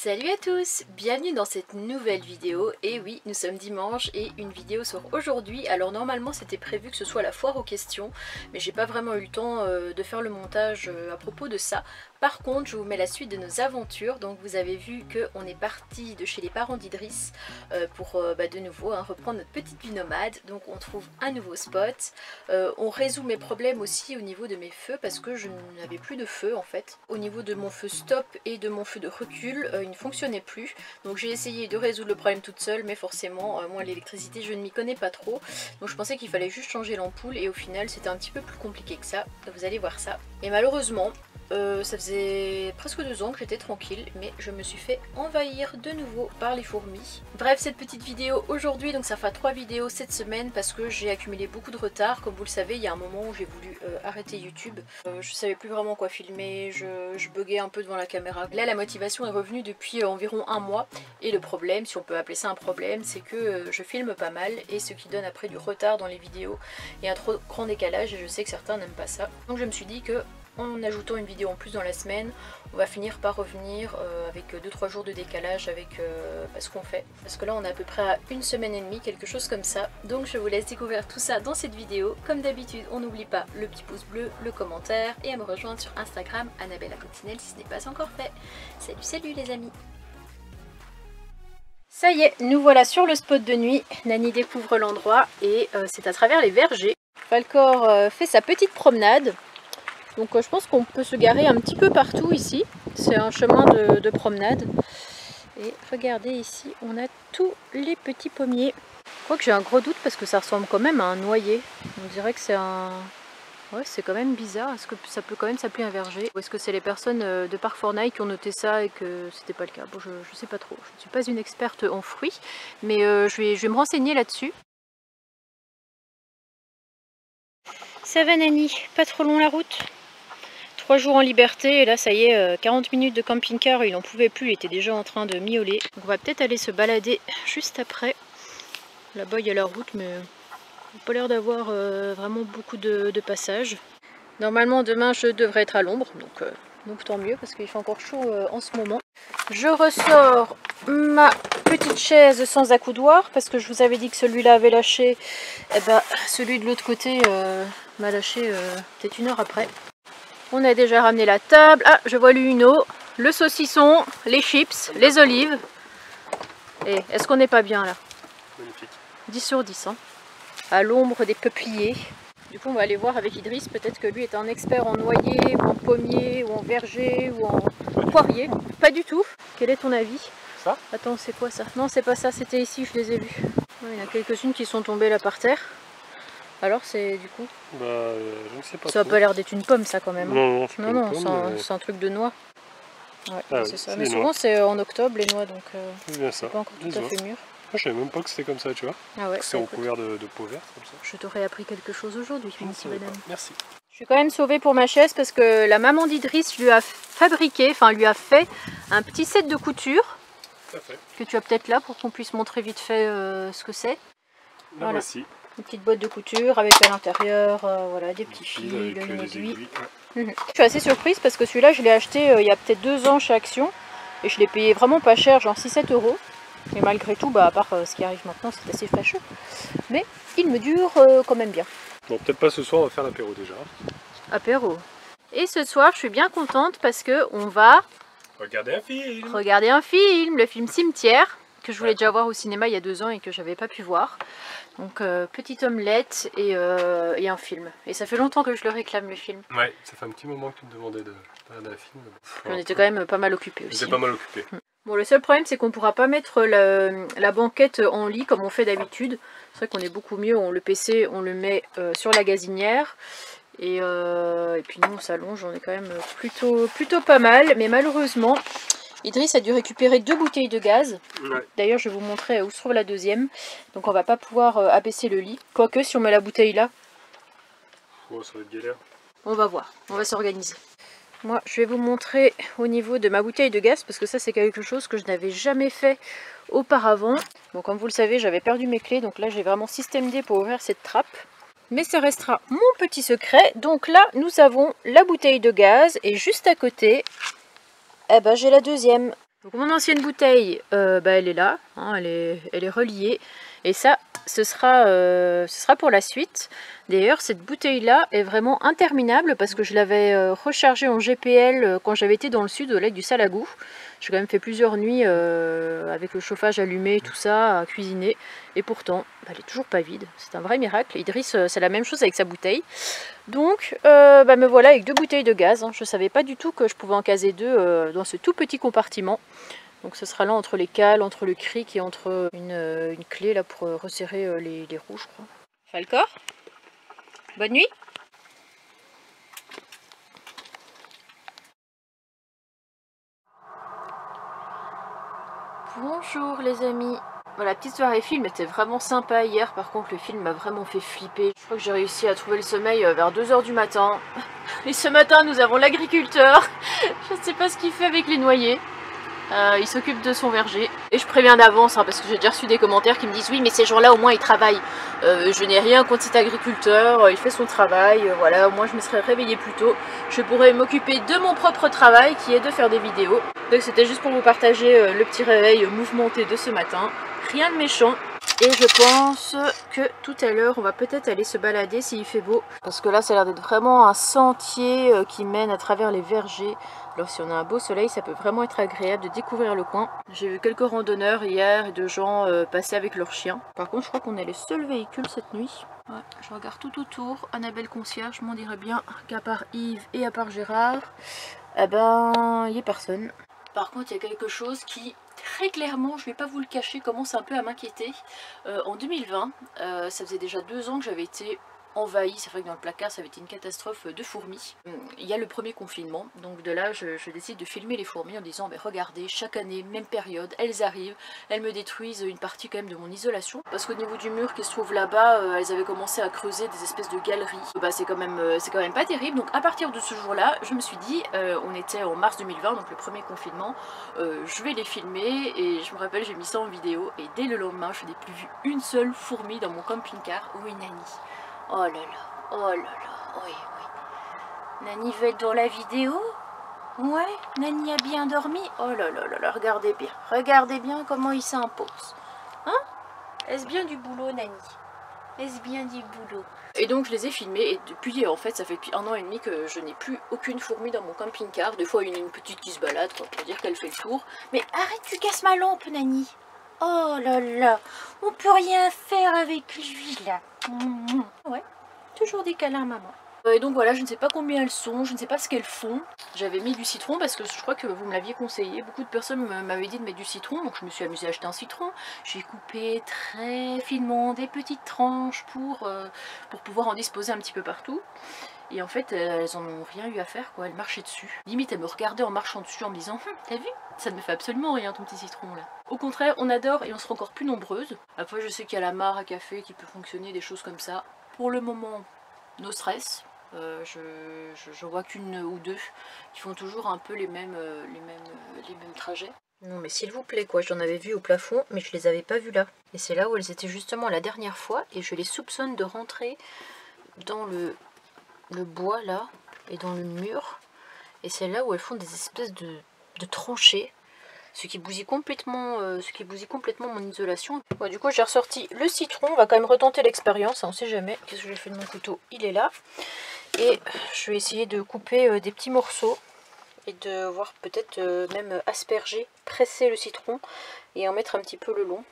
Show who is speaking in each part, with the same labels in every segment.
Speaker 1: Salut à tous, bienvenue dans cette nouvelle vidéo. Et oui, nous sommes dimanche et une vidéo sort aujourd'hui. Alors normalement c'était prévu que ce soit la foire aux questions, mais j'ai pas vraiment eu le temps de faire le montage à propos de ça. Par contre, je vous mets la suite de nos aventures. Donc vous avez vu qu'on est parti de chez les parents d'Idriss pour de nouveau reprendre notre petite vie nomade. Donc on trouve un nouveau spot. On résout mes problèmes aussi au niveau de mes feux parce que je n'avais plus de feu en fait. Au niveau de mon feu stop et de mon feu de recul, il ne fonctionnait plus. Donc j'ai essayé de résoudre le problème toute seule, mais forcément moi l'électricité je ne m'y connais pas trop. Donc je pensais qu'il fallait juste changer l'ampoule et au final c'était un petit peu plus compliqué que ça. Vous allez voir ça. Et malheureusement ça faisait presque 2 ans que j'étais tranquille, mais je me suis fait envahir de nouveau par les fourmis. Bref, cette petite vidéo aujourd'hui, donc ça fera 3 vidéos cette semaine parce que j'ai accumulé beaucoup de retard. Comme vous le savez, il y a un moment où j'ai voulu arrêter YouTube. Je savais plus vraiment quoi filmer, je buguais un peu devant la caméra. Là, la motivation est revenue depuis environ 1 mois. Et le problème, si on peut appeler ça un problème, c'est que je filme pas mal et ce qui donne après du retard dans les vidéos et un trop grand décalage, et je sais que certains n'aiment pas ça. Donc je me suis dit que en ajoutant une vidéo en plus dans la semaine, on va finir par revenir avec 2-3 jours de décalage avec ce qu'on fait. Parce que là on est à peu près à 1 semaine et demie, quelque chose comme ça. Donc je vous laisse découvrir tout ça dans cette vidéo. Comme d'habitude, on n'oublie pas le petit pouce bleu, le commentaire et à me rejoindre sur Instagram, Annabella Coccinelle, si ce n'est pas encore fait. Salut les amis. Ça y est, nous voilà sur le spot de nuit. Nani découvre l'endroit et c'est à travers les vergers. Falcor fait sa petite promenade. Donc je pense qu'on peut se garer un petit peu partout ici. C'est un chemin de promenade. Et regardez ici, on a tous les petits pommiers. Je crois que j'ai un gros doute parce que ça ressemble quand même à un noyer. On dirait que c'est un... Ouais, c'est quand même bizarre. Est-ce que ça peut quand même s'appeler un verger? Ou est-ce que c'est les personnes de Parc Fortnite qui ont noté ça et que c'était pas le cas? Bon, je sais pas trop. Je ne suis pas une experte en fruits, mais je vais me renseigner là-dessus. Ça va Nani, pas trop long la route? 3 jours en liberté et là ça y est, 40 minutes de camping-car, il n'en pouvait plus, il était déjà en train de miauler. Donc on va peut-être aller se balader juste après. Là-bas il y a la route mais il n'a pas l'air d'avoir vraiment beaucoup de passages. Normalement demain je devrais être à l'ombre, donc tant mieux parce qu'il fait encore chaud en ce moment. Je ressors ma petite chaise sans accoudoir parce que je vous avais dit que celui-là avait lâché. Et ben, celui de l'autre côté m'a lâché peut-être 1 heure après. On a déjà ramené la table. Ah, je vois l'uno, le saucisson, les chips, les olives. Et est-ce qu'on n'est pas bien là?
Speaker 2: Magnifique.
Speaker 1: 10 sur 10, hein. À l'ombre des peupliers. Du coup, on va aller voir avec Idriss. Peut-être que lui est un expert en noyer, ou en pommier, ou en verger, ou en poirier. Pas du tout. Quel est ton avis?
Speaker 2: Ça?
Speaker 1: Attends, c'est quoi ça? Non, c'est pas ça. C'était ici, je les ai vus. Il y en a quelques-unes qui sont tombées là par terre. Alors c'est du coup?
Speaker 2: Bah je ne sais pas.
Speaker 1: Ça a pas l'air d'être une pomme ça quand même.
Speaker 2: Non,
Speaker 1: non,
Speaker 2: non,
Speaker 1: c'est un truc de noix. Ouais,
Speaker 2: ah
Speaker 1: c'est
Speaker 2: oui,
Speaker 1: ça.
Speaker 2: c'est
Speaker 1: Mais
Speaker 2: des
Speaker 1: souvent
Speaker 2: noix.
Speaker 1: c'est en octobre les noix, donc
Speaker 2: c'est
Speaker 1: pas encore tout à fait mûr.
Speaker 2: Je savais même pas que c'était comme ça, tu vois.
Speaker 1: Ah ouais,
Speaker 2: c'est recouvert de peau verte comme ça.
Speaker 1: Je t'aurais appris quelque chose aujourd'hui, Fancy Madame.
Speaker 2: Merci.
Speaker 1: Je suis quand même sauvée pour ma chaise parce que la maman d'Idriss lui a fabriqué, enfin lui a fait un petit set de couture.
Speaker 2: Tout à fait.
Speaker 1: Que tu as peut-être là pour qu'on puisse montrer vite fait ce que c'est.
Speaker 2: Voilà. Voici.
Speaker 1: Une petite boîte de couture avec à l'intérieur voilà, des petits fils, une aiguille. Je suis assez surprise parce que celui-là je l'ai acheté il y a peut-être 2 ans chez Action et je l'ai payé vraiment pas cher, genre 6-7 €. Et malgré tout, à part ce qui arrive maintenant, c'est assez fâcheux. Mais il me dure quand même bien.
Speaker 2: Bon, peut-être pas ce soir, on va faire l'apéro déjà.
Speaker 1: Apéro. Et ce soir, je suis bien contente parce que on va
Speaker 2: regarder un film.
Speaker 1: Regarder un film, le film Cimetière, que je voulais déjà voir au cinéma il y a 2 ans et que j'avais pas pu voir. Donc petite omelette et un film. Et ça fait longtemps que je le réclame le film.
Speaker 2: Ouais, ça fait un petit moment que tu me demandais de regarder un film.
Speaker 1: On était quand même pas mal occupés aussi.
Speaker 2: J'étais pas mal occupé.
Speaker 1: Bon, le seul problème c'est qu'on pourra pas mettre la banquette en lit comme on fait d'habitude. C'est vrai qu'on est beaucoup mieux, le PC on le met sur la gazinière. Et puis nous on s'allonge, on est quand même plutôt pas mal. Mais malheureusement, Idriss a dû récupérer 2 bouteilles de gaz. Ouais. D'ailleurs je vais vous montrer où se trouve la deuxième. Donc on va pas pouvoir abaisser le lit. Quoique si on met la bouteille là,
Speaker 2: oh, ça va être galère.
Speaker 1: On va voir, on va s'organiser. Moi je vais vous montrer au niveau de ma bouteille de gaz, parce que ça c'est quelque chose que je n'avais jamais fait auparavant. Donc comme vous le savez, j'avais perdu mes clés, donc là j'ai vraiment système D pour ouvrir cette trappe. Mais ça restera mon petit secret. Donc là nous avons la bouteille de gaz et juste à côté, eh ben, j'ai la deuxième. Donc mon ancienne bouteille, elle est là, hein, elle est reliée. Et ça, ce sera pour la suite. D'ailleurs, cette bouteille-là est vraiment interminable parce que je l'avais rechargée en GPL quand j'avais été dans le sud, au lac du Salagou. J'ai quand même fait plusieurs nuits avec le chauffage allumé et tout ça, à cuisiner. Et pourtant, elle est toujours pas vide. C'est un vrai miracle. Idriss, c'est la même chose avec sa bouteille. Donc, me voilà avec 2 bouteilles de gaz. Hein. Je ne savais pas du tout que je pouvais en caser 2 dans ce tout petit compartiment. Donc ce sera là entre les cales, entre le cric et entre une clé là pour resserrer les roues, je crois. Falcor, bonne nuit. Bonjour les amis. Voilà, petite soirée film était vraiment sympa hier. Par contre, le film m'a vraiment fait flipper. Je crois que j'ai réussi à trouver le sommeil vers 2 h du matin. Et ce matin, nous avons l'agriculteur. Je ne sais pas ce qu'il fait avec les noyers. Il s'occupe de son verger. Et je préviens d'avance, hein, parce que j'ai déjà reçu des commentaires qui me disent oui, mais ces gens-là, au moins, ils travaillent. Je n'ai rien contre cet agriculteur, il fait son travail. Voilà, au moins, je me serais réveillée plus tôt. Je pourrais m'occuper de mon propre travail, qui est de faire des vidéos. Donc, c'était juste pour vous partager le petit réveil mouvementé de ce matin. Rien de méchant. Et je pense que tout à l'heure, on va peut-être aller se balader s'il fait beau. Parce que là, ça a l'air d'être vraiment un sentier qui mène à travers les vergers. Alors si on a un beau soleil, ça peut vraiment être agréable de découvrir le coin. J'ai vu quelques randonneurs hier et de gens passer avec leurs chiens. Par contre, je crois qu'on est les seuls véhicules cette nuit. Ouais, je regarde tout autour. Annabelle concierge m'en dirait bien qu'à part Yves et à part Gérard, eh ben, il n'y a personne. Par contre, il y a quelque chose qui, très clairement, je ne vais pas vous le cacher, commence un peu à m'inquiéter. En 2020, ça faisait déjà 2 ans que j'avais été envahie, c'est vrai que dans le placard ça avait été une catastrophe de fourmis. Il y a le premier confinement, donc de là je décide de filmer les fourmis en disant mais regardez, chaque année, même période, elles arrivent, elles me détruisent une partie quand même de mon isolation, parce qu'au niveau du mur qui se trouve là-bas, elles avaient commencé à creuser des espèces de galeries. C'est quand même pas terrible. Donc à partir de ce jour-là, je me suis dit, on était en mars 2020, donc le premier confinement, je vais les filmer, et je me rappelle j'ai mis ça en vidéo, et dès le lendemain je n'ai plus vu une seule fourmi dans mon camping-car. Oui Nani. Oh là là, oui, oui. Nani veut être dans la vidéo? Ouais, Nani a bien dormi? Oh là là, regardez bien comment il s'impose. Hein? Est-ce bien du boulot, Nani? Est-ce bien du boulot? Et donc je les ai filmés, et depuis, en fait, ça fait depuis 1 an et demi que je n'ai plus aucune fourmi dans mon camping-car. Des fois, une petite qui se balade, quoi, pour dire qu'elle fait le tour. Mais arrête, tu casses ma lampe, Nani! Oh là là, on peut rien faire avec lui là. Ouais, toujours des câlins maman. Et donc voilà, je ne sais pas combien elles sont, je ne sais pas ce qu'elles font. J'avais mis du citron parce que je crois que vous me l'aviez conseillé. Beaucoup de personnes m'avaient dit de mettre du citron, donc je me suis amusée à acheter un citron. J'ai coupé très finement des petites tranches pour pouvoir en disposer un petit peu partout. Et en fait, elles en ont rien eu à faire, quoi. Elles marchaient dessus. Limite, elles me regardaient en marchant dessus en me disant t'as vu? Ça ne me fait absolument rien ton petit citron là. Au contraire, on adore et on sera encore plus nombreuses. Après, je sais qu'il y a la mare à café qui peut fonctionner, des choses comme ça. Pour le moment, no stress. Je vois qu'une ou deux qui font toujours un peu les mêmes trajets. Non mais s'il vous plaît quoi, j'en avais vu au plafond mais je les avais pas vues là. Et c'est là où elles étaient justement la dernière fois et je les soupçonne de rentrer dans le bois là et dans le mur. Et c'est là où elles font des espèces de tranchées. Ce qui bousille complètement mon isolation. Bon, du coup j'ai ressorti le citron, on va quand même retenter l'expérience, hein, on sait jamais. Qu'est-ce que j'ai fait de mon couteau? Il est là. Et je vais essayer de couper des petits morceaux et de voir peut-être même asperger, presser le citron et en mettre un petit peu le long.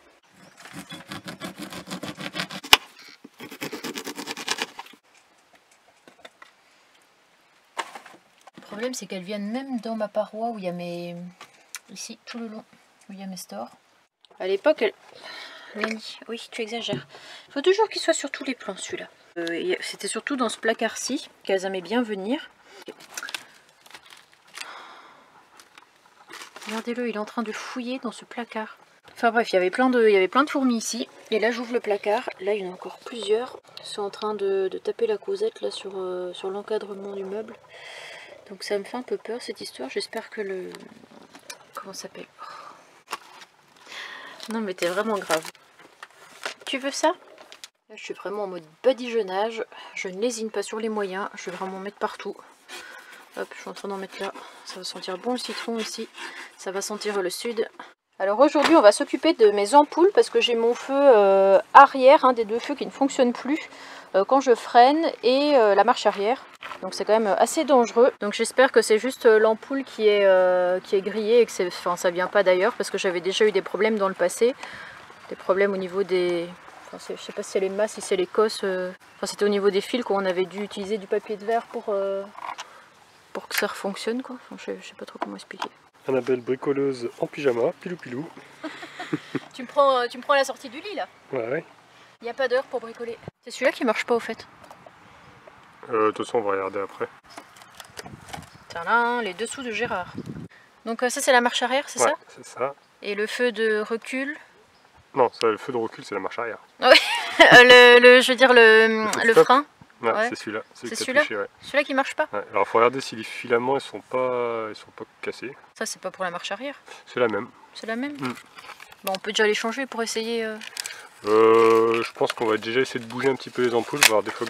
Speaker 1: Le problème c'est qu'elles viennent même dans ma paroi où il y a mes... Ici, tout le long, où il y a mes stores. À l'époque, Nani, oui, tu exagères. Il faut toujours qu'il soit sur tous les plans, celui-là. C'était surtout dans ce placard-ci qu'elles aimaient bien venir. Regardez-le, il est en train de fouiller dans ce placard. Enfin bref, il y avait plein de fourmis ici. Et là, j'ouvre le placard. Là, il y en a encore plusieurs. Ils sont en train de taper la causette là sur l'encadrement du meuble. Donc ça me fait un peu peur cette histoire. J'espère que le... Comment ça s'appelle? Non mais t'es vraiment grave. Tu veux ça? Là, je suis vraiment en mode badigeonnage. Je ne lésine pas sur les moyens. Je vais vraiment mettre partout. Hop, je suis en train d'en mettre là. Ça va sentir bon le citron ici. Ça va sentir le sud. Alors aujourd'hui on va s'occuper de mes ampoules parce que j'ai mon feu arrière, un des deux feux qui ne fonctionne plus quand je freine, et la marche arrière. Donc c'est quand même assez dangereux. Donc j'espère que c'est juste l'ampoule qui est grillée et que ça vient pas d'ailleurs, parce que j'avais déjà eu des problèmes dans le passé. Des problèmes au niveau des... Enfin, je sais pas si c'est les masses, si c'est les cosses. Enfin c'était au niveau des fils qu'on avait dû utiliser du papier de verre pour que ça fonctionne quoi. Enfin, je sais pas trop comment expliquer.
Speaker 2: Annabelle bricoleuse en pyjama, pilou pilou.
Speaker 1: Tu me prends à la sortie du lit là?
Speaker 2: Ouais.
Speaker 1: Il n'y a pas d'heure pour bricoler. C'est celui-là qui marche pas au fait.
Speaker 2: De toute façon on va regarder après.
Speaker 1: Tadam, les dessous de Gérard. Donc ça c'est la marche arrière, c'est
Speaker 2: Ouais,
Speaker 1: ça?
Speaker 2: c'est ça.
Speaker 1: Et le feu de recul?
Speaker 2: Non, ça, le feu de recul c'est la marche arrière.
Speaker 1: Oui, je veux dire le frein.
Speaker 2: Ouais,
Speaker 1: Ouais.
Speaker 2: c'est celui-là.
Speaker 1: C'est celui-là?
Speaker 2: Ouais.
Speaker 1: Celui-là qui marche pas?
Speaker 2: Ouais. Alors il faut regarder si les filaments ils sont pas cassés.
Speaker 1: Ça c'est pas pour la marche arrière?
Speaker 2: C'est la même.
Speaker 1: C'est la même? Bon, on peut déjà les changer pour essayer.
Speaker 2: Je pense qu'on va déjà essayer de bouger un petit peu les ampoules, voir des fois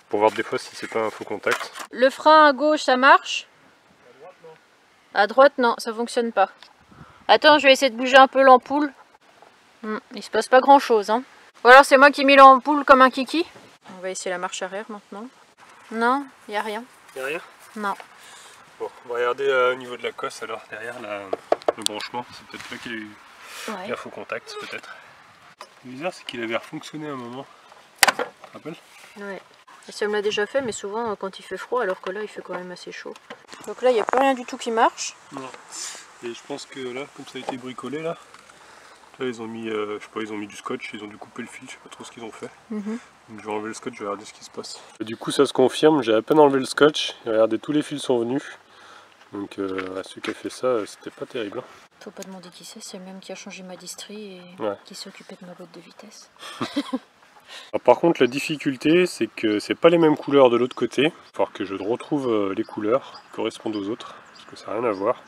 Speaker 2: pour voir des fois si c'est pas un faux contact.
Speaker 1: Le frein à gauche ça marche? À droite non, ça fonctionne pas. Attends, je vais essayer de bouger un peu l'ampoule. Il se passe pas grand chose hein. Ou alors c'est moi qui ai mis l'ampoule comme un kiki. On va essayer la marche arrière maintenant. Non, il n'y a rien.
Speaker 2: Y'a rien?
Speaker 1: Non.
Speaker 2: Bon, on va regarder au niveau de la cosse alors, derrière le branchement. C'est peut-être là qu'il y a eu un faux contact, peut-être. Le bizarre, c'est qu'il avait refonctionné un moment. Tu te rappelles?
Speaker 1: Ouais. Et ça me l'a déjà fait, mais souvent quand il fait froid, alors que là il fait quand même assez chaud. Donc là il n'y a plus rien du tout qui marche.
Speaker 2: Non. Et je pense que là, comme ça a été bricolé là, ils ont mis, je sais pas, ils ont mis du scotch, ils ont dû couper le fil, je sais pas trop ce qu'ils ont fait. Donc je vais enlever le scotch, je vais regarder ce qui se passe. Et du coup ça se confirme, j'ai à peine enlevé le scotch, et regardez, tous les fils sont venus. Donc celui qui a fait ça, c'était pas terrible. Hein.
Speaker 1: Faut pas demander qui c'est le même qui a changé ma distrie et qui s'est occupé de ma boîte de vitesse.
Speaker 2: Alors, par contre la difficulté c'est que c'est pas les mêmes couleurs de l'autre côté. Il va falloir que je retrouve les couleurs qui correspondent aux autres, parce que ça n'a rien à voir.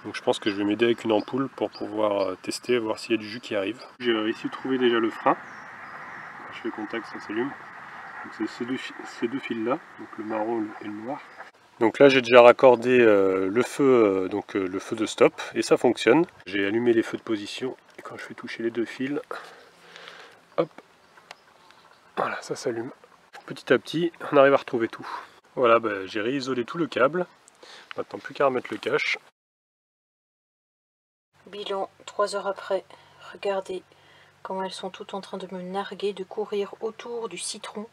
Speaker 2: Donc je pense que je vais m'aider avec une ampoule pour pouvoir tester, voir s'il y a du jus qui arrive. J'ai réussi à trouver déjà le frein. Quand je fais contact, ça s'allume. Donc c'est ces deux fils là, donc le marron et le noir. Donc là j'ai déjà raccordé le feu de stop et ça fonctionne. J'ai allumé les feux de position et quand je fais toucher les deux fils, hop, voilà, ça s'allume. Petit à petit, on arrive à retrouver tout. Voilà, j'ai réisolé tout le câble. Maintenant plus qu'à remettre le cache.
Speaker 1: Bilan 3 heures après, regardez comment elles sont toutes en train de me narguer, de courir autour du citron.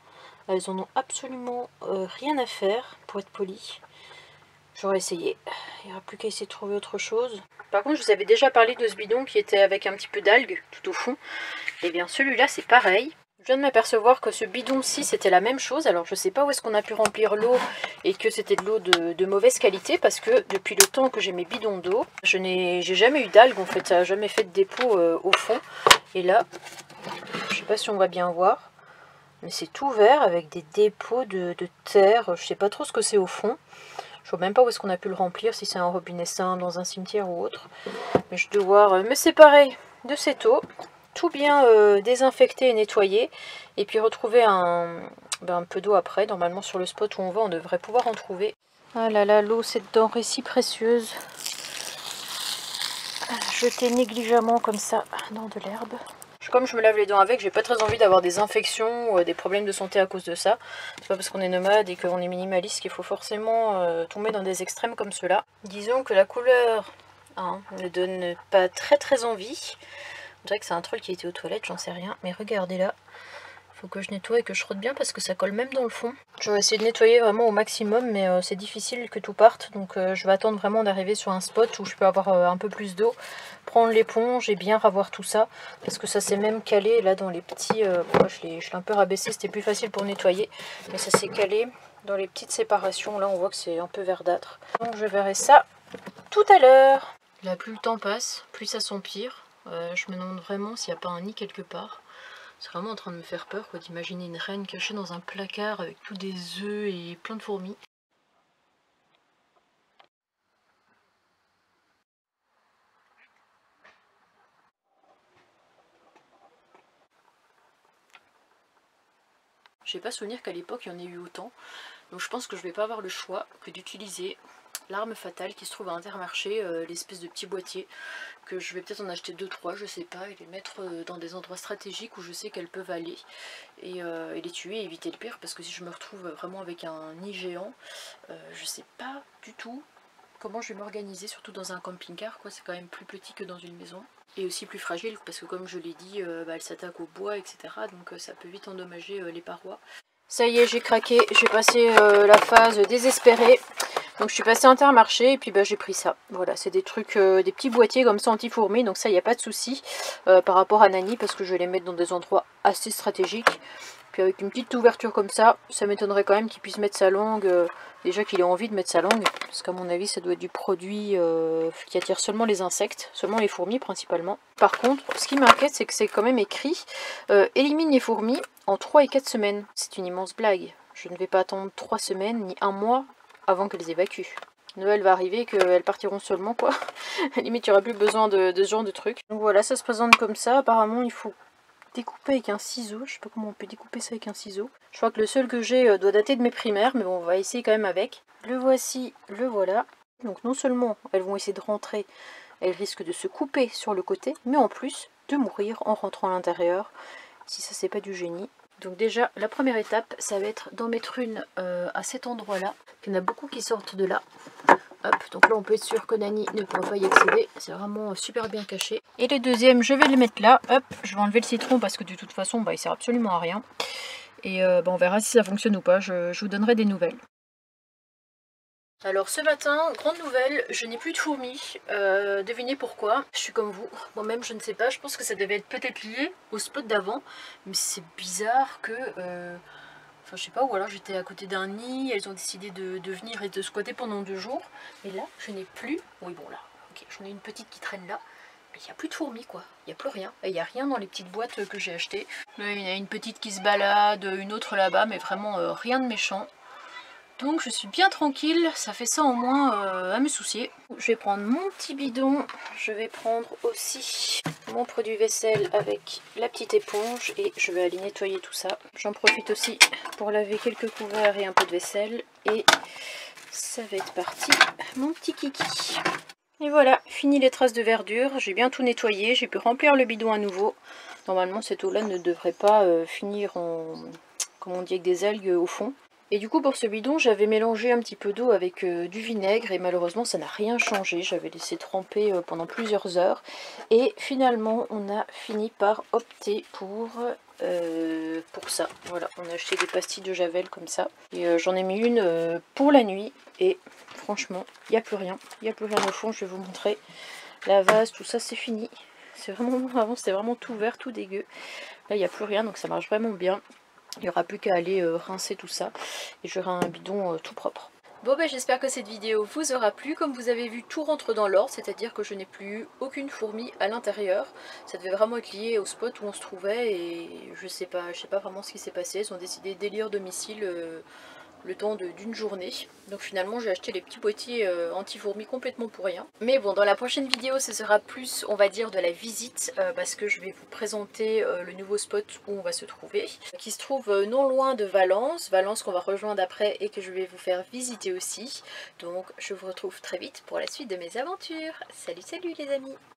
Speaker 1: Elles en ont absolument rien à faire, pour être poli. J'aurais essayé, il n'y aura plus qu'à essayer de trouver autre chose. Par contre, je vous avais déjà parlé de ce bidon qui était avec un petit peu d'algues tout au fond. Et bien celui-là c'est pareil. Je viens de m'apercevoir que ce bidon-ci c'était la même chose. Alors je sais pas où est-ce qu'on a pu remplir l'eau et que c'était de l'eau de mauvaise qualité, parce que depuis le temps que j'ai mes bidons d'eau, j'ai jamais eu d'algues en fait, ça n'a jamais fait de dépôt au fond. Et là, je sais pas si on va bien voir, mais c'est tout vert avec des dépôts de terre, je sais pas trop ce que c'est au fond. Je vois même pas où est-ce qu'on a pu le remplir, si c'est un robinet simple, dans un cimetière ou autre. Mais je dois devoir me séparer de cette eau. Tout bien désinfecter et nettoyer, et puis retrouver un peu d'eau après. Normalement sur le spot où on va, on devrait pouvoir en trouver. Ah là là, l'eau, cette denrée si précieuse, jetée négligemment comme ça dans de l'herbe. Comme je me lave les dents avec, j'ai pas très envie d'avoir des infections ou des problèmes de santé à cause de ça. C'est pas parce qu'on est nomade et qu'on est minimaliste qu'il faut forcément tomber dans des extrêmes comme cela. Disons que la couleur ne donne pas très envie. On dirait que c'est un troll qui était aux toilettes, j'en sais rien. Mais regardez là, il faut que je nettoie et que je frotte bien parce que ça colle même dans le fond. Je vais essayer de nettoyer vraiment au maximum, mais c'est difficile que tout parte. Donc je vais attendre vraiment d'arriver sur un spot où je peux avoir un peu plus d'eau. Prendre l'éponge et bien ravoir tout ça. Parce que ça s'est même calé là dans les petits... moi je l'ai un peu rabaissé, c'était plus facile pour nettoyer. Mais ça s'est calé dans les petites séparations. Là on voit que c'est un peu verdâtre. Donc je verrai ça tout à l'heure. Là plus le temps passe, plus ça s'empire. Je me demande vraiment s'il n'y a pas un nid quelque part. C'est vraiment en train de me faire peur d'imaginer une reine cachée dans un placard avec tous des œufs et plein de fourmis. J'ai pas souvenir qu'à l'époque il y en ait eu autant. Donc je pense que je vais pas avoir le choix que d'utiliser l'arme fatale qui se trouve à Intermarché, l'espèce de petit boîtier que je vais peut-être en acheter 2-3, je sais pas, et les mettre dans des endroits stratégiques où je sais qu'elles peuvent aller et les tuer et éviter le pire, parce que si je me retrouve vraiment avec un nid géant, je sais pas du tout comment je vais m'organiser, surtout dans un camping-car, quoi. C'est quand même plus petit que dans une maison. Et aussi plus fragile, parce que comme je l'ai dit, elle s'attaque au bois, etc. Donc ça peut vite endommager les parois. Ça y est, j'ai craqué, j'ai passé la phase désespérée. Donc je suis passée Intermarché et puis j'ai pris ça. Voilà, c'est des trucs, des petits boîtiers comme ça anti-fourmis. Donc ça, il n'y a pas de souci par rapport à Nani, parce que je vais les mettre dans des endroits assez stratégiques. Puis avec une petite ouverture comme ça m'étonnerait quand même qu'il puisse mettre sa langue. Déjà qu'il ait envie de mettre sa langue, parce qu'à mon avis ça doit être du produit qui attire seulement les insectes, seulement les fourmis principalement. Par contre, ce qui m'inquiète, c'est que c'est quand même écrit élimine les fourmis en 3 et 4 semaines. C'est une immense blague. Je ne vais pas attendre 3 semaines ni un mois avant qu'elles évacuent. Noël va arriver, qu'elles partiront seulement, quoi. À la limite, il n'y aura plus besoin de ce genre de trucs. Donc voilà, ça se présente comme ça. Apparemment, il faut découper avec un ciseau. Je sais pas comment on peut découper ça avec un ciseau. Je crois que le seul que j'ai doit dater de mes primaires, mais bon, on va essayer quand même avec. Le voici, le voilà. Donc non seulement elles vont essayer de rentrer, elles risquent de se couper sur le côté, mais en plus de mourir en rentrant à l'intérieur. Si ça, c'est pas du génie. Donc déjà, la première étape, ça va être d'en mettre une à cet endroit-là. Il y en a beaucoup qui sortent de là. Hop, donc là on peut être sûr que Nani ne pourra pas y accéder. C'est vraiment super bien caché. Et le deuxième, je vais le mettre là. Hop, je vais enlever le citron parce que de toute façon, il sert absolument à rien. Et on verra si ça fonctionne ou pas. Je vous donnerai des nouvelles. Alors ce matin, grande nouvelle, je n'ai plus de fourmis. Devinez pourquoi. Je suis comme vous. Moi-même, je ne sais pas. Je pense que ça devait être peut-être lié au spot d'avant. Mais c'est bizarre que... Enfin, je sais pas, ou alors j'étais à côté d'un nid, elles ont décidé de venir et de squatter pendant 2 jours. Et là, je n'ai plus... Oui, bon là, ok, j'en ai une petite qui traîne là. Mais il n'y a plus de fourmis, quoi. Il n'y a plus rien. Et il n'y a rien dans les petites boîtes que j'ai achetées. Là, il y en a une petite qui se balade, une autre là-bas, mais vraiment rien de méchant. Donc je suis bien tranquille, ça fait ça au moins à me soucier. Je vais prendre mon petit bidon, je vais prendre aussi mon produit vaisselle avec la petite éponge et je vais aller nettoyer tout ça. J'en profite aussi pour laver quelques couverts et un peu de vaisselle et ça va être parti, mon petit kiki. Et voilà, fini les traces de verdure, j'ai bien tout nettoyé, j'ai pu remplir le bidon à nouveau. Normalement cette eau là ne devrait pas finir en, comment on dit, avec des algues au fond. Et du coup pour ce bidon j'avais mélangé un petit peu d'eau avec du vinaigre et malheureusement ça n'a rien changé, j'avais laissé tremper pendant plusieurs heures et finalement on a fini par opter pour ça. Voilà, on a acheté des pastilles de javel comme ça et j'en ai mis une pour la nuit et franchement il n'y a plus rien, au fond. Je vais vous montrer la vase, tout ça c'est fini. C'est vraiment, avant c'était vraiment tout vert, tout dégueu. Là il n'y a plus rien donc ça marche vraiment bien. Il n'y aura plus qu'à aller rincer tout ça et j'aurai un bidon tout propre. Bon j'espère que cette vidéo vous aura plu. Comme vous avez vu, tout rentre dans l'ordre, c'est-à-dire que je n'ai plus eu aucune fourmi à l'intérieur. Ça devait vraiment être lié au spot où on se trouvait et je sais pas vraiment ce qui s'est passé. Ils ont décidé d'élire domicile le temps d'une journée. Donc finalement j'ai acheté les petits boîtiers anti-fourmis complètement pour rien. Mais bon, dans la prochaine vidéo ce sera plus, on va dire, de la visite parce que je vais vous présenter le nouveau spot où on va se trouver, qui se trouve non loin de Valence qu'on va rejoindre après et que je vais vous faire visiter aussi. Donc je vous retrouve très vite pour la suite de mes aventures. Salut les amis!